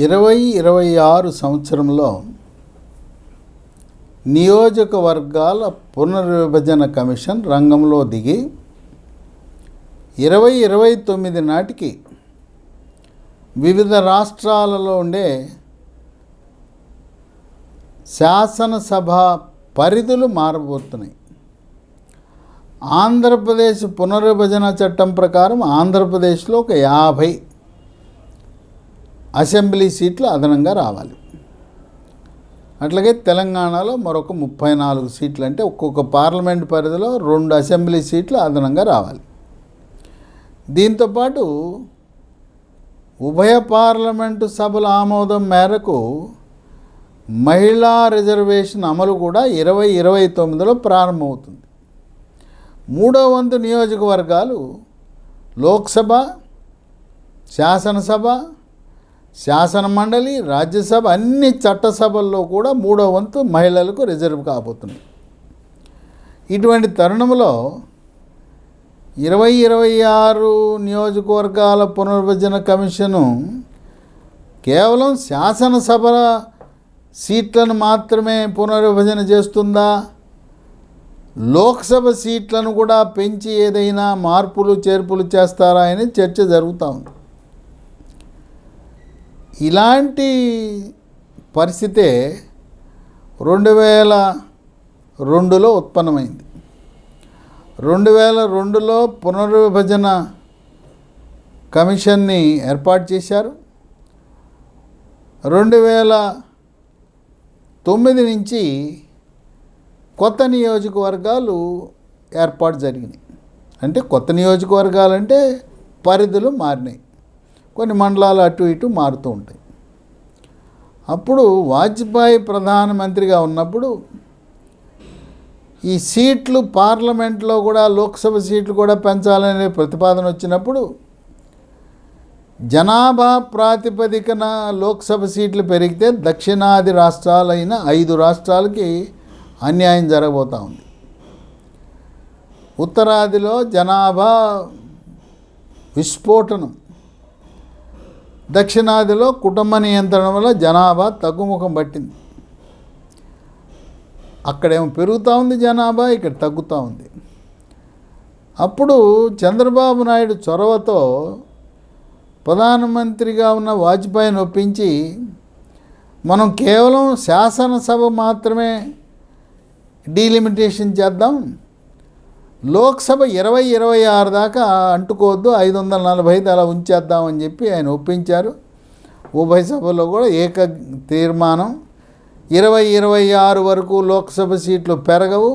2026 సంవత్సరంలో నియోజకవర్గాల పునర్విభజన కమిషన్ రంగంలో దిగి 2029 నాటికి వివిధ రాష్ట్రాలలో ఉండే శాసనసభ పరిధులు మారబోతున్నాయి. ఆంధ్రప్రదేశ్ పునర్విభజన చట్టం ప్రకారం ఆంధ్రప్రదేశ్లో ఒక 50 అసెంబ్లీ సీట్లు అదనంగా రావాలి. అట్లాగే తెలంగాణలో మరొక 34 సీట్లు, అంటే ఒక్కొక్క పార్లమెంట్ పరిధిలో 2 అసెంబ్లీ సీట్లు అదనంగా రావాలి. దీంతోపాటు ఉభయ పార్లమెంటు సభల ఆమోదం మేరకు మహిళా రిజర్వేషన్ అమలు కూడా 2029లో ప్రారంభమవుతుంది. 3వ వంతు నియోజకవర్గాలు లోక్సభ, శాసనసభ, శాసన మండలి, రాజ్యసభ అన్ని చట్టసభల్లో కూడా 3వ వంతు మహిళలకు రిజర్వ్ కాబోతుంది. ఇటువంటి తరుణంలో 2026 నియోజకవర్గాల పునర్విభజన కమిషను కేవలం శాసనసభ సీట్లను మాత్రమే పునర్విభజన చేస్తుందా, లోక్సభ సీట్లను కూడా పెంచి ఏదైనా మార్పులు చేర్పులు చేస్తారా అని చర్చ జరుగుతూ ఉంది. ఇలాంటి పరిస్థితే 2002లో ఉత్పన్నమైంది. 2002లో పునర్విభజన కమిషన్ని ఏర్పాటు చేశారు. 2009 నుంచి కొత్త నియోజకవర్గాలు ఏర్పాటు జరిగినాయి. అంటే కొత్త నియోజకవర్గాలంటే పరిధులు మారినాయి, కొన్ని మండలాలు అటు ఇటు మారుతూ ఉంటాయి. అప్పుడు వాజ్పేయి ప్రధానమంత్రిగా ఉన్నప్పుడు ఈ సీట్లు పార్లమెంట్లో కూడా లోక్సభ సీట్లు కూడా పెంచాలనే ప్రతిపాదన వచ్చినప్పుడు జనాభా ప్రాతిపదికన లోక్సభ సీట్లు పెరిగితే దక్షిణాది రాష్ట్రాలైన 5 రాష్ట్రాలకి అన్యాయం జరగబోతూ ఉంది. ఉత్తరాదిలో జనాభా విస్ఫోటనం, దక్షిణాదిలో కుటుంబ నియంత్రణ వల్ల జనాభా తగ్గుముఖం పట్టింది. అక్కడేమో పెరుగుతూ ఉంది జనాభా, ఇక్కడ తగ్గుతూ ఉంది. అప్పుడు చంద్రబాబు నాయుడు చొరవతో ప్రధానమంత్రిగా ఉన్న వాజ్పేయిని ఒప్పించి మనం కేవలం శాసనసభ మాత్రమే డీలిమిటేషన్ చేద్దాం, లోక్సభ 2026 దాకా అంటుకోవద్దు, 545 అలా ఉంచేద్దామని చెప్పి ఆయన ఒప్పించారు. ఉభయ సభలో కూడా ఏక తీర్మానం, 2026 వరకు లోక్సభ సీట్లు పెరగవు,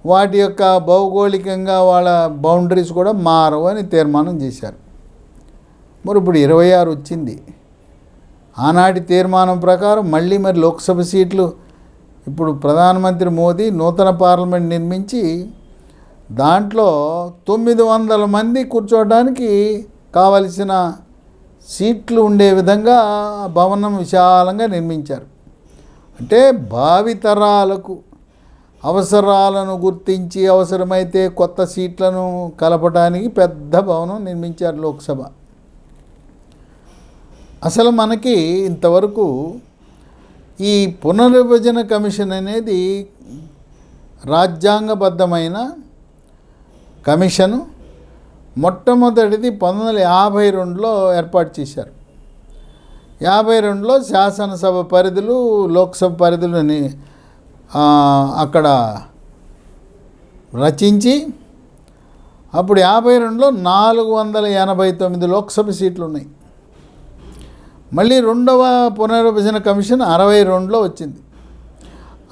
వాటి యొక్క భౌగోళికంగా వాళ్ళ బౌండరీస్ కూడా మారవు అని తీర్మానం చేశారు. మరి ఇప్పుడు 26 వచ్చింది. ఆనాటి తీర్మానం ప్రకారం మళ్ళీ లోక్సభ సీట్లు ఇప్పుడు ప్రధానమంత్రి మోదీ నూతన పార్లమెంట్ నిర్మించి దాంట్లో 900 మంది కూర్చోవడానికి కావలసిన సీట్లు ఉండే విధంగా భవనం విశాలంగా నిర్మించారు. అంటే భావితరాలకు అవసరాలను గుర్తించి అవసరమైతే కొత్త సీట్లను కలపడానికి పెద్ద భవనం నిర్మించారు లోక్సభ. అసలు మనకి ఇంతవరకు ఈ పునర్విభజన కమిషన్ అనేది రాజ్యాంగబద్ధమైన కమిషను. మొట్టమొదటిది 1952లో ఏర్పాటు చేశారు. 52లో శాసనసభ పరిధులు, లోక్సభ పరిధులని అక్కడ రచించి అప్పుడు 52లో 489 లోక్సభ సీట్లు ఉన్నాయి. మళ్ళీ 2వ పునర్విభజన కమిషన్ 62లో వచ్చింది.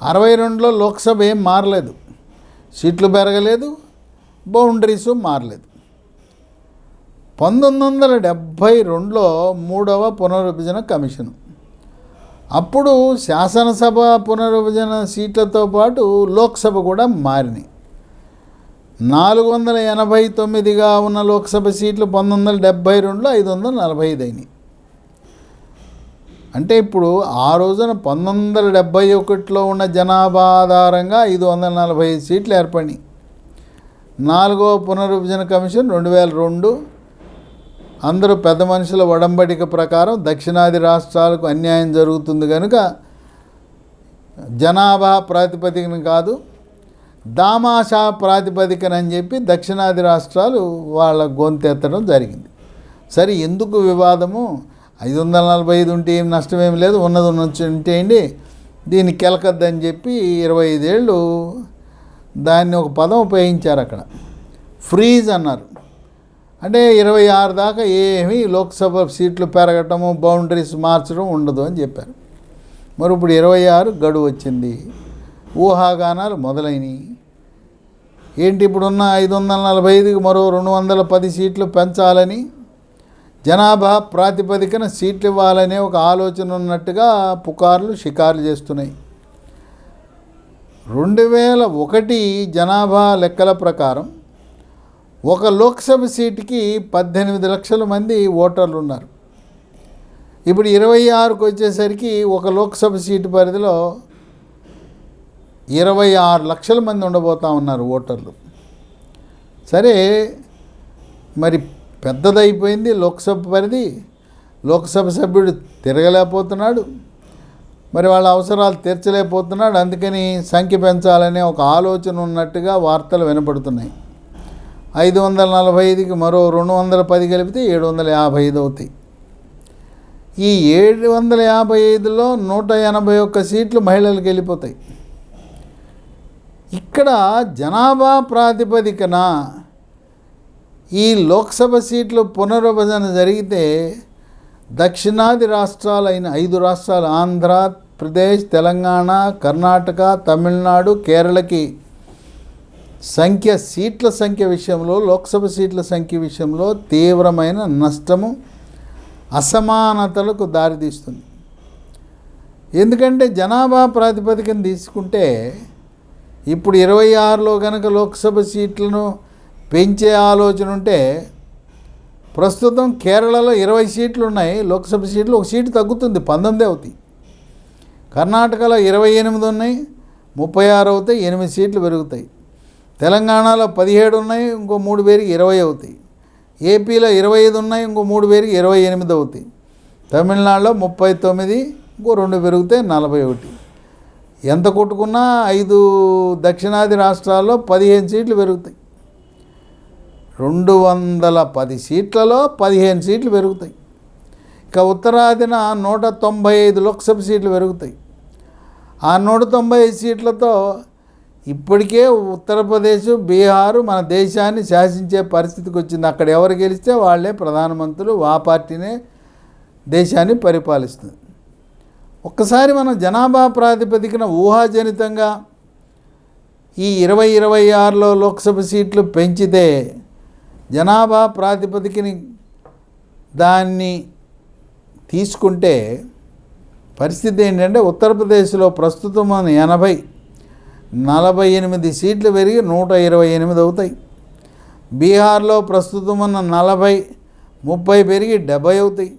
62లో లోక్సభ ఏం మారలేదు, సీట్లు పెరగలేదు, బౌండరీసు మారలేదు. 1972లో 3వ పునర్విభజన కమిషను. అప్పుడు శాసనసభ పునర్విభజన సీట్లతో పాటు లోక్సభ కూడా మారినాయి. 489గా ఉన్న లోక్సభ సీట్లు 1972లో 545 అయినాయి. అంటే ఇప్పుడు ఆ రోజున 1971లో ఉన్న జనాభా ఆధారంగా 545 సీట్లు ఏర్పడినాయి. 4వ పునర్విభజన కమిషన్ 2002, అందరూ పెద్ద మనుషుల ఒడంబడిక ప్రకారం దక్షిణాది రాష్ట్రాలకు అన్యాయం జరుగుతుంది కనుక జనాభా ప్రాతిపదికన కాదు, దామాషా ప్రాతిపదికన అని చెప్పి దక్షిణాది రాష్ట్రాలు వాళ్ళ గొంతెత్తడం జరిగింది. సరే, ఎందుకు వివాదము? 545 ఉంటే ఏం నష్టమేం లేదు, ఉన్నది ఉంటేయండి, దీన్ని కెలకద్దని చెప్పి 25 ఏళ్ళు దాన్ని ఒక పదం ఉపయోగించారు అక్కడ. ఫ్రీజ్ అన్నారు. అంటే 26 దాకా ఏమీ లోక్సభ సీట్లు పెరగటము, బౌండరీస్ మార్చడం ఉండదు అని చెప్పారు. మరి ఇప్పుడు 26 గడువు వచ్చింది, ఊహాగానాలు మొదలైనవి. ఏంటి, ఇప్పుడున్న 545కి మరో 210 సీట్లు పెంచాలని, జనాభా ప్రాతిపదికన సీట్లు ఇవ్వాలనే ఒక ఆలోచన ఉన్నట్టుగా పుకార్లు షికార్లు చేస్తున్నాయి. 2001 జనాభా లెక్కల ప్రకారం ఒక లోక్సభ సీటుకి 18 లక్షల మంది ఓటర్లు ఉన్నారు. ఇప్పుడు 26కి వచ్చేసరికి ఒక లోక్సభ సీటు పరిధిలో 26 లక్షల మంది ఉండబోతూ ఉన్నారు ఓటర్లు. సరే, మరి పెద్దదైపోయింది లోక్సభ పరిధి, లోక్సభ సభ్యుడు తిరగలేకపోతున్నాడు, మరి వాళ్ళ అవసరాలు తీర్చలేకపోతున్నాడు, అందుకని సంఖ్య పెంచాలనే ఒక ఆలోచన ఉన్నట్టుగా వార్తలు వినపడుతున్నాయి. 545కి మరో 210 కలిపితే 755 అవుతాయి. ఈ 755లో 181 సీట్లు మహిళలకు వెళ్ళిపోతాయి. ఇక్కడ జనాభా ప్రాతిపదికన ఈ లోక్సభ సీట్లు పునర్విభజన జరిగితే దక్షిణాది రాష్ట్రాలైన 5 రాష్ట్రాలు ఆంధ్రప్రదేశ్, తెలంగాణ, కర్ణాటక, తమిళనాడు, కేరళకి సీట్ల సంఖ్య విషయంలో, లోక్సభ సీట్ల సంఖ్య విషయంలో తీవ్రమైన నష్టము, అసమానతలకు దారితీస్తుంది. ఎందుకంటే జనాభా ప్రాతిపదికన తీసుకుంటే ఇప్పుడు 26లో కనుక లోక్సభ సీట్లను పెంచే ఆలోచన ఉంటే, ప్రస్తుతం కేరళలో 20 సీట్లు ఉన్నాయి లోక్సభ సీట్లు, ఒక సీటు తగ్గుతుంది, 19 అవుతాయి. కర్ణాటకలో 28 ఉన్నాయి, 36 అవుతాయి, 8 సీట్లు పెరుగుతాయి. తెలంగాణలో 17 ఉన్నాయి, ఇంకో 3 పేరికి 20 అవుతాయి. ఏపీలో 25 ఉన్నాయి, ఇంకో 3 పేరికి 28 అవుతాయి. తమిళనాడులో 39, ఇంకో 2 పెరిగితే 41. ఎంత కొట్టుకున్నా 5 దక్షిణాది రాష్ట్రాల్లో 15 సీట్లు పెరుగుతాయి. 210 సీట్లలో 15 సీట్లు పెరుగుతాయి. ఇక ఉత్తరాదిన 195 లోక్సభ సీట్లు పెరుగుతాయి. ఆ 195 సీట్లతో ఇప్పటికే ఉత్తరప్రదేశ్, బీహారు మన దేశాన్ని శాసించే పరిస్థితికి వచ్చింది. అక్కడ ఎవరు గెలిస్తే వాళ్ళే ప్రధానమంత్రులు, ఆ పార్టీనే దేశాన్ని పరిపాలిస్తుంది. ఒక్కసారి మనం జనాభా ప్రాతిపదికన ఊహాజనితంగా ఈ 2026లో లోక్సభ సీట్లు పెంచితే, జనాభా ప్రాతిపదికని దాన్ని తీసుకుంటే పరిస్థితి ఏంటంటే, ఉత్తరప్రదేశ్లో ప్రస్తుతం 48 సీట్లు పెరిగి 128 అవుతాయి. బీహార్లో ప్రస్తుతం ఉన్న 30 పెరిగి 70 అవుతాయి.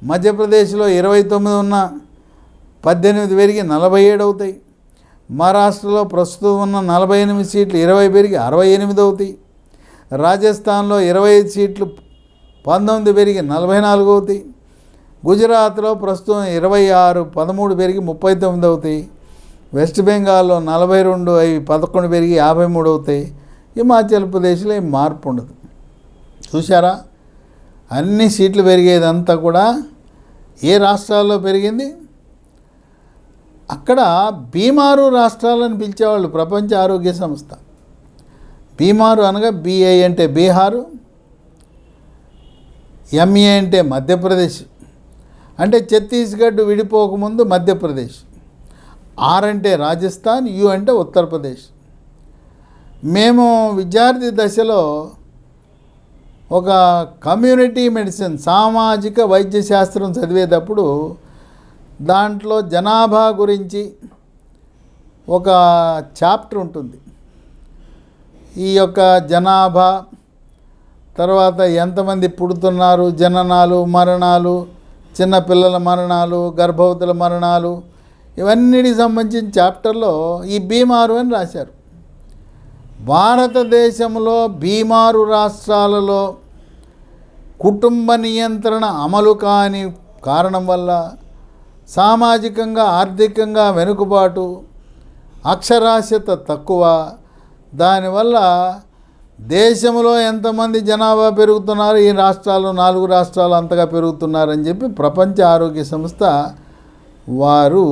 మధ్యప్రదేశ్లో 29 ఉన్న 18 పెరిగి 47 అవుతాయి. మహారాష్ట్రలో ప్రస్తుతం ఉన్న 48 సీట్లు 20 పెరిగి 68 అవుతాయి. రాజస్థాన్లో 25 సీట్లు 19 పెరిగి 44 అవుతాయి. గుజరాత్లో ప్రస్తుతం 26, 13 పెరిగి 39 అవుతాయి. వెస్ట్ బెంగాల్లో 42, అవి 11 పెరిగి 53 అవుతాయి. హిమాచల్ ప్రదేశ్లో ఏం మార్పు ఉండదు. చూసారా, అన్ని సీట్లు పెరిగేదంతా కూడా ఏ రాష్ట్రాల్లో పెరిగింది? అక్కడ బీమారు రాష్ట్రాలను పిలిచేవాళ్ళు ప్రపంచ ఆరోగ్య సంస్థ. బీమారు అనగా బిఐ అంటే బీహారు, ఎంఏ అంటే మధ్యప్రదేశ్, అంటే ఛత్తీస్గఢ్ విడిపోకముందు మధ్యప్రదేశ్, ఆర్ అంటే రాజస్థాన్, యు అంటే ఉత్తరప్రదేశ్. మేము విద్యార్థి దశలో ఒక కమ్యూనిటీ మెడిసిన్, సామాజిక వైద్య శాస్త్రం చదివేటప్పుడు దాంట్లో జనాభా గురించి ఒక చాప్టర్ ఉంటుంది. ఈ యొక్క జనాభా తర్వాత ఎంతమంది పుడుతున్నారు, జననాలు, మరణాలు, చిన్నపిల్లల మరణాలు, గర్భవతుల మరణాలు, ఇవన్నిటికి సంబంధించిన చాప్టర్లో ఈ బీమారు అని రాశారు. భారతదేశంలో బీమారు రాష్ట్రాలలో కుటుంబ నియంత్రణ అమలు కాని కారణం వల్ల సామాజికంగా ఆర్థికంగా వెనుకబాటు, అక్షరాస్యత తక్కువ, దానివల్ల దేశంలో ఎంతమంది జనాభా పెరుగుతున్నారు, ఈ రాష్ట్రాలు 4 రాష్ట్రాలు అంతగా పెరుగుతున్నారని చెప్పి ప్రపంచ ఆరోగ్య సంస్థ వారు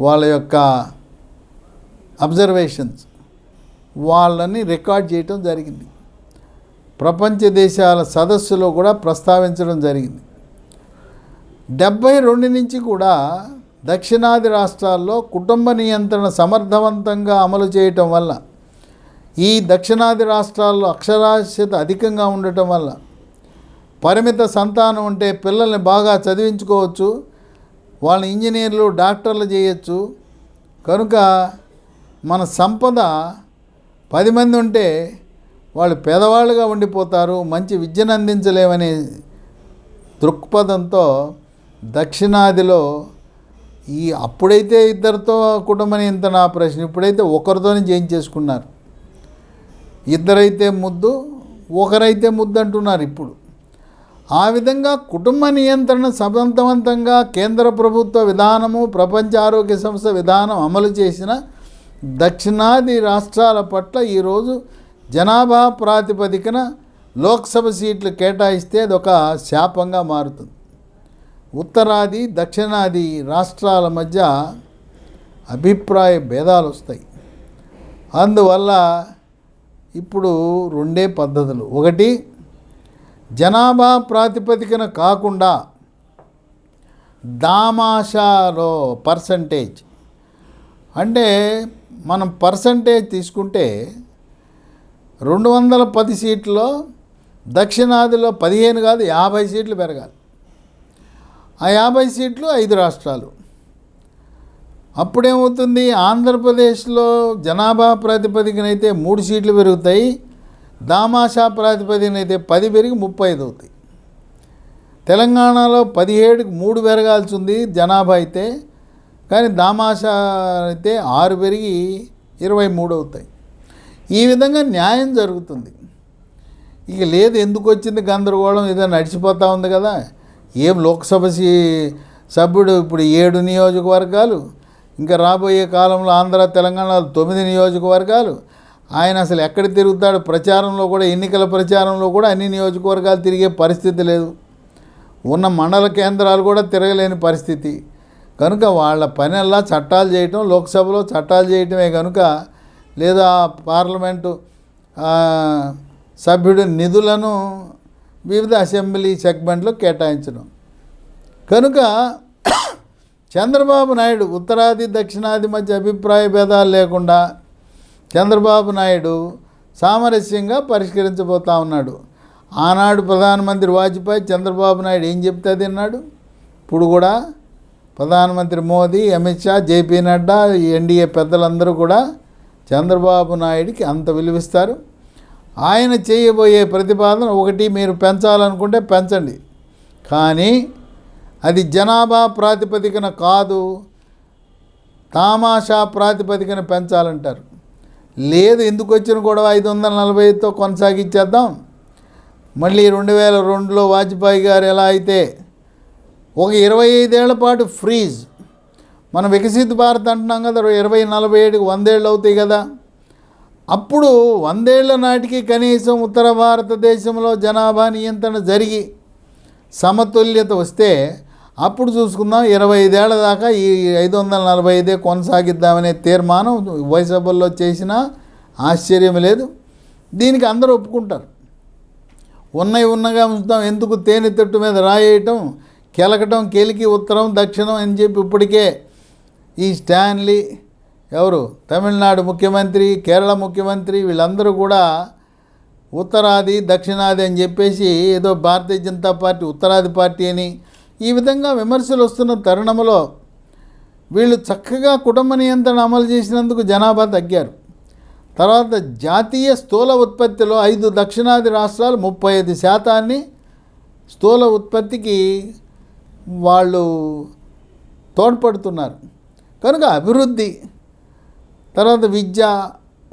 వాళ్ళ యొక్క అబ్జర్వేషన్స్ వాళ్ళని రికార్డ్ చేయటం జరిగింది. ప్రపంచ దేశాల సదస్సులో కూడా ప్రస్తావించడం జరిగింది. 72 నుంచి కూడా దక్షిణాది రాష్ట్రాల్లో కుటుంబ నియంత్రణ సమర్థవంతంగా అమలు చేయటం వల్ల, ఈ దక్షిణాది రాష్ట్రాల్లో అక్షరాస్యత అధికంగా ఉండటం వల్ల పరిమిత సంతానం ఉంటే పిల్లల్ని బాగా చదివించుకోవచ్చు, వాళ్ళని ఇంజనీర్లు డాక్టర్లు చేయొచ్చు. కనుక మన సంపద 10 మంది ఉంటే వాళ్ళు పేదవాళ్ళుగా ఉండిపోతారు, మంచి విద్యను అందించలేమనే దృక్పథంతో దక్షిణాదిలో అప్పుడైతే ఇద్దరితో కుటుంబ నియంత్రణ ఆపరేషన్, ఇప్పుడైతే ఒకరితోనే చేయించేసుకున్నారు. ఇద్దరైతే ముద్దు, ఒకరైతే ముద్దు అంటున్నారు ఇప్పుడు. ఆ విధంగా కుటుంబ నియంత్రణ సమర్థవంతంగా కేంద్ర ప్రభుత్వ విధానము, ప్రపంచ ఆరోగ్య సంస్థ విధానం అమలు చేసిన దక్షిణాది రాష్ట్రాల పట్ల ఈరోజు జనాభా ప్రాతిపదికన లోక్సభ సీట్లు కేటాయిస్తే అదొక శాపంగా మారుతుంది. ఉత్తరాది దక్షిణాది రాష్ట్రాల మధ్య అభిప్రాయ భేదాలు వస్తాయి. అందువల్ల ఇప్పుడు 2 పద్ధతులు. ఒకటి, జనాభా ప్రాతిపదికన కాకుండా దామాషాలో పర్సంటేజ్, అంటే మనం పర్సంటేజ్ తీసుకుంటే 210 సీట్లలో దక్షిణాదిలో 15 కాదు 50 సీట్లు పెరగాలి. ఆ 50 సీట్లు 5 రాష్ట్రాలు. అప్పుడేమవుతుంది, ఆంధ్రప్రదేశ్లో జనాభా ప్రాతిపదికన అయితే 3 సీట్లు పెరుగుతాయి, దామాషా ప్రాతిపదికన అయితే 10 పెరిగి 35 అవుతాయి. తెలంగాణలో 17కి 3 పెరగాల్సి ఉంది జనాభా అయితే, కానీ దామాషా అయితే 6 పెరిగి 23 అవుతాయి. ఈ విధంగా న్యాయం జరుగుతుంది. ఇక లేదు, ఎందుకు వచ్చింది గందరగోళం, ఏదో నడిచిపోతూ ఉంది కదా. ఏం లోక్సభ సభ్యుడు ఇప్పుడు 7 నియోజకవర్గాలు, ఇంకా రాబోయే కాలంలో ఆంధ్ర తెలంగాణలో 9 నియోజకవర్గాలు. ఆయన అసలు ఎక్కడ తిరుగుతాడు? ప్రచారంలో కూడా, ఎన్నికల ప్రచారంలో కూడా అన్ని నియోజకవర్గాలు తిరిగే పరిస్థితి లేదు. ఉన్న మండల కేంద్రాలు కూడా తిరగలేని పరిస్థితి. కనుక వాళ్ళ పనల్లా చట్టాలు చేయటం, లోక్సభలో చట్టాలు చేయటమే. కనుక లేదా పార్లమెంటు సభ్యుడి నిధులను వివిధ అసెంబ్లీ సెగ్మెంట్లో కేటాయించడం. కనుక చంద్రబాబు నాయుడు ఉత్తరాది దక్షిణాది మధ్య అభిప్రాయ భేదాలు లేకుండా చంద్రబాబు నాయుడు సామరస్యంగా పరిష్కరించబోతా ఉన్నాడు. ఆనాడు ప్రధానమంత్రి వాజ్పేయి చంద్రబాబు నాయుడు ఏం చెప్తే అది విన్నాడు. ఇప్పుడు కూడా ప్రధానమంత్రి మోదీ, అమిత్ షా, జేపీ నడ్డా, ఎన్డీఏ పెద్దలందరూ కూడా చంద్రబాబు నాయుడికి అంత విలువిస్తారు. ఆయన చేయబోయే ప్రతిపాదన ఒకటి, మీరు పెంచాలనుకుంటే పెంచండి, కానీ అది జనాభా ప్రాతిపదికన కాదు, తామాషా ప్రాతిపదికన పెంచాలంటారు. లేదు, ఎందుకు వచ్చిన గొడవ 540తో కొనసాగించేద్దాం. మళ్ళీ 2002లో వాజ్పేయి గారు ఎలా అయితే ఒక 25 ఏళ్ల పాటు ఫ్రీజ్, మనం వికసిత భారత్ అంటున్నాం కదా, 2047కి 100 ఏళ్ళు అవుతాయి కదా. అప్పుడు 100 ఏళ్ల నాటికి కనీసం ఉత్తర భారతదేశంలో జనాభా నియంత్రణ జరిగి సమతుల్యత వస్తే అప్పుడు చూసుకుందాం. 25 ఏళ్ల దాకా ఈ 545 కొనసాగిద్దామనే తీర్మానం వైసభల్లో చేసినా ఆశ్చర్యం లేదు. దీనికి అందరూ ఒప్పుకుంటారు. ఉన్నగా ఉంచుతాం, ఎందుకు తేనె తట్టు మీద రాయేయటం, కెలకటం, కెలికి ఉత్తరం దక్షిణం అని చెప్పి ఇప్పటికే ఈ స్టాన్లీ, ఎవరు తమిళనాడు ముఖ్యమంత్రి, కేరళ ముఖ్యమంత్రి, వీళ్ళందరూ కూడా ఉత్తరాది దక్షిణాది అని చెప్పేసి ఏదో భారతీయ జనతా పార్టీ ఉత్తరాది పార్టీ అని ఈ విధంగా విమర్శలు వస్తున్న తరుణంలో వీళ్ళు చక్కగా కుటుంబ నియంత్రణ అమలు చేసినందుకు జనాభా తగ్గారు. తర్వాత జాతీయ స్థూల ఉత్పత్తిలో 5 దక్షిణాది రాష్ట్రాలు 35% స్థూల ఉత్పత్తికి వాళ్ళు తోడ్పడుతున్నారు. కనుక అభివృద్ధి, తర్వాత విద్య,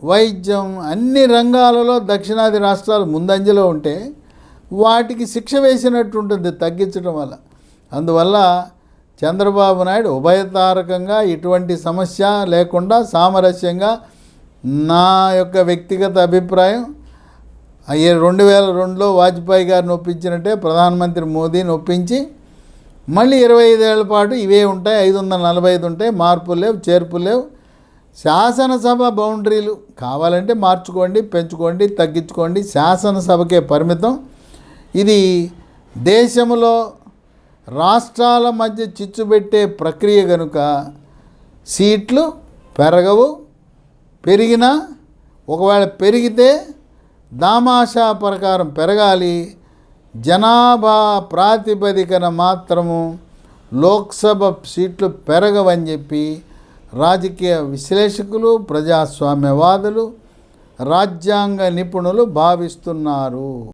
వైద్యం, అన్ని రంగాలలో దక్షిణాది రాష్ట్రాలు ముందంజలో ఉంటే వాటికి శిక్ష వేసినట్టు ఉంటుంది తగ్గించడం వల్ల. అందువల్ల చంద్రబాబు నాయుడు ఉభయతారకంగా ఇటువంటి సమస్య లేకుండా సామరస్యంగా, నా యొక్క వ్యక్తిగత అభిప్రాయం 2002లో వాజ్పేయి గారిని ఒప్పించినట్టే ప్రధానమంత్రి మోదీని ఒప్పించి మళ్ళీ 25 ఏళ్ల పాటు ఇవే ఉంటాయి, 545 ఉంటాయి, మార్పులు లేవు, చేర్పులు లేవు. శాసనసభ బౌండరీలు కావాలంటే మార్చుకోండి, పెంచుకోండి, తగ్గించుకోండి, శాసనసభకే పరిమితం. ఇది దేశంలో రాష్ట్రాల మధ్య చిచ్చుపెట్టే ప్రక్రియ కనుక సీట్లు పెరగవు. పెరిగినా ఒకవేళ పెరిగితే దామాషా ప్రకారం పెరగాలి. జనాభా ప్రాతిపదికన మాత్రము లోక్సభ సీట్లు పెరగవని చెప్పి రాజకీయ విశ్లేషకులు, ప్రజాస్వామ్యవాదులు, రాజ్యాంగ నిపుణులు భావిస్తున్నారు.